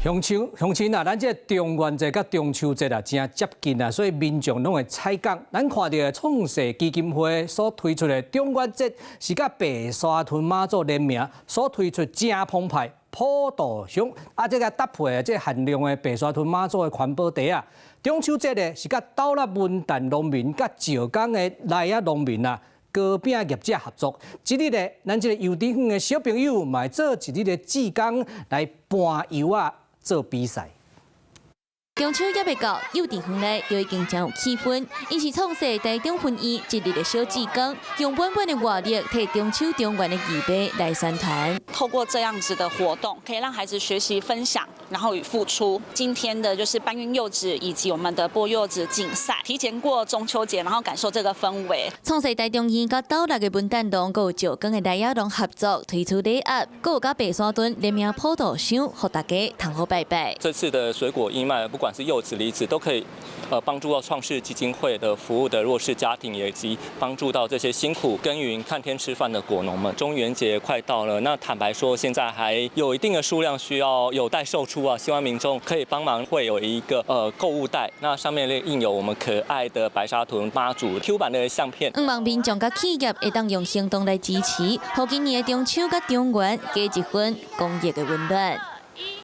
鄉親啊，咱這中元節甲中秋節啊，真接近啊，所以民眾攏會採講。咱看到創世基金會所推出的中元節，是甲白沙屯媽祖聯名所推出正澎湃普渡香，啊，這個搭配的這限量的白沙屯媽祖的環保袋啊。中秋節呢，是甲斗六文旦農民甲石岡的內仔農民啊。糕餅業者合作，一日呢，咱這個油甜園的小朋友嘛，做一日的志工來搬油啊，做比賽。中秋還未到，油甜園內就已經真有氣氛。因是創世台中分院一日的小志工，用滿滿的活力替中秋中元的義賣來宣傳。透過這樣子的活動，可以讓孩子學習分享，然後與付出。今天的就是搬運柚子以及我們的剝柚子競賽，提前過中秋節，然後感受這個氛圍。創世台中院甲斗六個文旦農，還有石岡的內仔農合作推出禮盒，還有甲白沙屯聯名普渡香，給大家通好拜拜。這次的水果義賣，不管是柚子、梨子，都可以幫助到創世基金會的服務的弱勢家庭，以及幫助到這些辛苦耕耘、看天吃飯的果農們。中元節快到了，那坦白說，現在還有一定的數量需要有待售出啊，希望民眾可以幫忙，會有一個購物袋，那上面印有我們可愛的白沙屯媽祖 Q 版的相片。望民眾甲企業會當用行動來支持，讓今年的中秋甲中元加一份公益的溫暖。